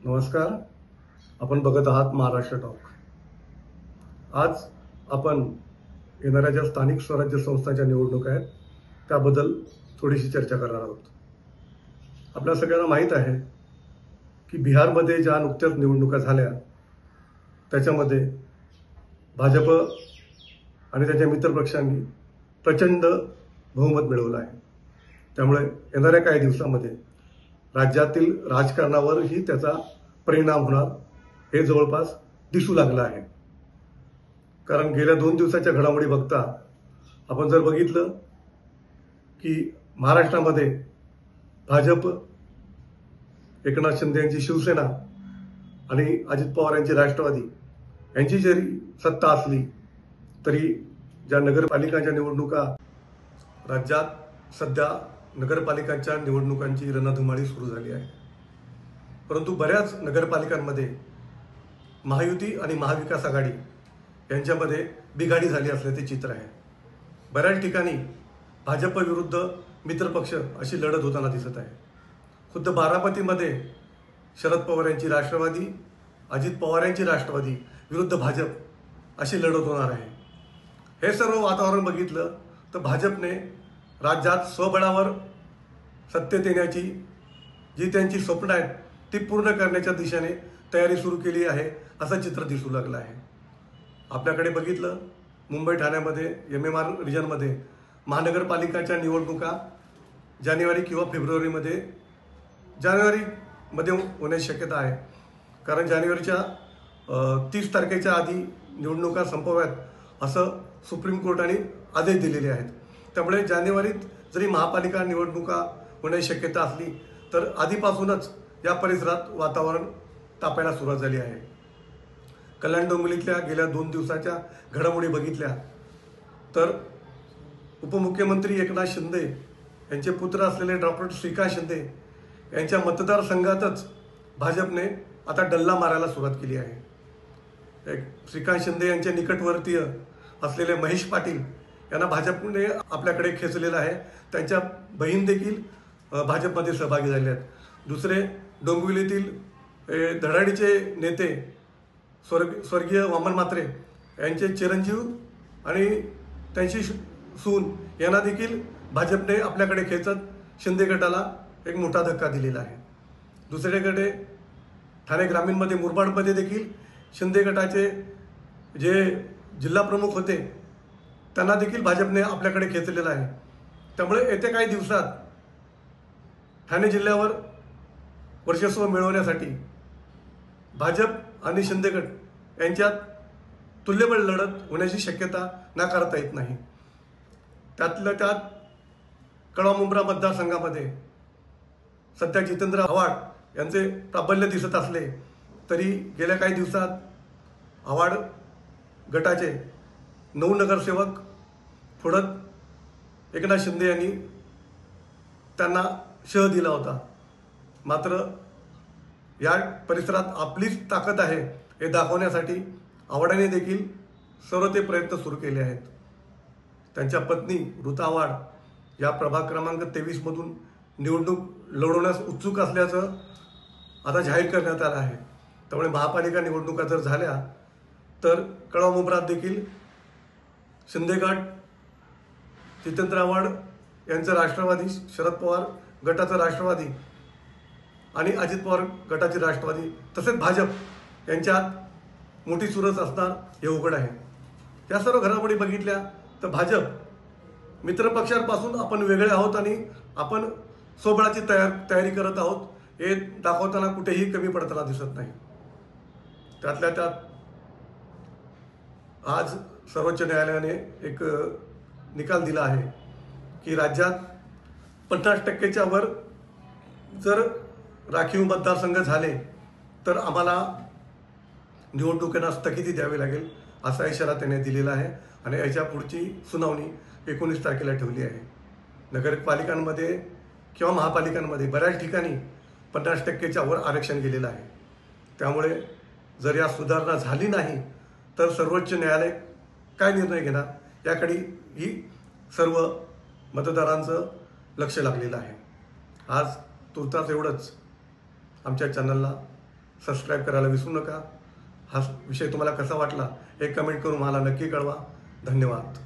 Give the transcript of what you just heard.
नमस्कार. आपण बघत आहात महाराष्ट्र टॉक. आज आपण येणाऱ्या ज्या स्थानिक स्वराज्य संस्थांच्या निवडणुका आहेत त्याबद्दल थोडीशी चर्चा करणार आहोत. आपल्या सगळ्यांना माहीत आहे की बिहारमध्ये ज्या नुकत्याच निवडणुका झाल्या त्याच्यामध्ये भाजप आणि त्याच्या मित्रपक्षांनी प्रचंड बहुमत मिळवलं आहे. त्यामुळे येणाऱ्या काही दिवसांमध्ये राज्यातील राजकारणावरही त्याचा परिणाम होणार हे जवळपास दिसू लागलं आहे. कारण गेल्या 2 दिवसाच्या घडामोडी बघता आपण जर बघितलं की महाराष्ट्रामध्ये भाजप, एकनाथ शिंदे यांची शिवसेना आणि अजित पवार यांची राष्ट्रवादी यांची जरी सत्ता असली तरी ज्या नगरपालिकांच्या निवडणुका राज्यात सध्या नगरपालिकांच्या निवडणुकांची रणधुमाळी सुरू झाली आहे. परंतु बऱ्याच नगरपालिकांमध्ये महायुती आणि महाविकास आघाडी यांच्यामध्ये बिघाडी झाली असल्याचे चित्र आहे. बऱ्याच ठिकाणी भाजप विरुद्ध मित्रपक्ष अशी लढत होताना दिसत आहे. खुद्द बारामतीमध्ये शरद पवार यांची राष्ट्रवादी, अजित पवार यांची राष्ट्रवादी विरुद्ध भाजप अशी लढत होणार आहे. हे सर्व वातावरण बघितलं तर भाजपने राज्यात स्वबळावर सत्तेत येण्याची जी त्यांची स्वप्न आहेत ती पूर्ण करण्याच्या दिशेने तयारी सुरू केली आहे असं चित्र दिसू लागलं आहे. आपल्याकडे बघितलं मुंबई ठाण्यामध्ये MMR रिजनमध्ये महानगरपालिकाच्या निवडणुका जानेवारी किंवा फेब्रुवारीमध्ये होण्याची शक्यता आहे. कारण जानेवारीच्या 30 तारखेच्या आधी निवडणुका संपवाव्यात असं सुप्रीम कोर्टाने आदेश दिलेले आहेत. त्यामुळे जानेवारीत जरी महापालिका निवडणुका होण्याची शक्यता असली तर आधीपासूनच या परिसरात वातावरण तापायला सुरुवात झाली आहे. कल्याण डोंबिवलीतल्या गेल्या 2 दिवसाच्या घडामोडी बघितल्या तर उपमुख्यमंत्री एकनाथ शिंदे यांचे पुत्र असलेले डॉक्टर श्रीकांत शिंदे यांच्या मतदारसंघातच भाजपने आता डल्ला मारायला सुरुवात केली आहे. श्रीकांत शिंदे यांचे निकटवर्तीय असलेले महेश पाटील यांना भाजपने आपल्याकडे खेचलेलं आहे. त्यांच्या बहीण देखील भाजपमध्ये सहभागी झाले आहेत. दुसरे डोंबिवलीतील धडाडीचे नेते स्वर्गीय वामन म्हात्रे यांचे चिरंजीव आणि त्यांची सून यांना देखील भाजपने आपल्याकडे खेचत शिंदे गटाला एक मोठा धक्का दिलेला आहे. दुसरीकडे ठाणे ग्रामीणमध्ये मुरबाडमध्ये देखील शिंदे गटाचे जे जिल्हा प्रमुख होते त्यांना देखील भाजपने आपल्याकडे खेचलेलं आहे. त्यामुळे येत्या काही दिवसात ठाणे जिल्ह्यावर वर्चस्व मिळवण्यासाठी भाजप आणि शिंदे गट यांच्यात तुल्यबळ लढत होण्याची शक्यता नाकारता येत नाही. त्यातल्या त्यात कळवा-मुंब्रा मतदारसंघामध्ये सध्या जितेंद्र आव्हाड यांचे प्राबल्य दिसत असले तरी गेल्या काही दिवसात आव्हाड गटाचे 9 नगरसेवक फोडत एकनाथ शिंदे यांनी त्यांना शह दिला होता. मात्र या परिसरात आपलीच ताकद आहे हे दाखवण्यासाठी आव्हाडांनी देखील सर्व ते प्रयत्न सुरू केले आहेत. त्यांच्या पत्नी ऋता आव्हाड या प्रभाग क्रमांक 23 मधून निवडणूक लढवण्यास उत्सुक असल्याचं आता जाहीर करण्यात आलं आहे. त्यामुळे महापालिका निवडणुका जर झाल्या तर कळवा-मुंब्रात देखील शिंदे गट, जितेंद्र आव्हाड यांचं राष्ट्रवादी, शरद पवार गटाचं राष्ट्रवादी आणि अजित पवार गटाची राष्ट्रवादी तसेच भाजप यांच्यात मोठी चुरस असणार हे उघड आहे. या सर्व घडामोडी बघितल्या तर भाजप मित्रपक्षांपासून आपण वेगळे आहोत आणि आपण स्वबळाची तयारी करत आहोत हे दाखवताना कुठेही कमी पडताना दिसत नाही. त्यातल्या त्यात आज सर्वोच्च न्यायालयाने एक निकाल दिला आहे की राज्यात 50% वर जर राखीव मतदारसंघ झाले तर आम्हाला निवडणुकांना स्थगिती द्यावी लागेल असा इशारा त्याने दिलेला आहे. आणि याच्या पुढची सुनावणी 19 तारखेला ठेवली आहे. नगरपालिकांमध्ये किंवा महापालिकांमध्ये बऱ्याच ठिकाणी 50% वर आरक्षण गेलेलं आहे. त्यामुळे जर या सुधारणा झाली नाही तर सर्वोच्च न्यायालय काय निर्णय घेणार याकडे ही सर्व मतदारांचं लक्ष लागलेलं आहे. आज तुर्तास एवढंच. आमच्या चॅनलला सबस्क्राईब करायला विसरू नका. हा विषय तुम्हाला कसा वाटला हे कमेंट करून मला नक्की कळवा. धन्यवाद.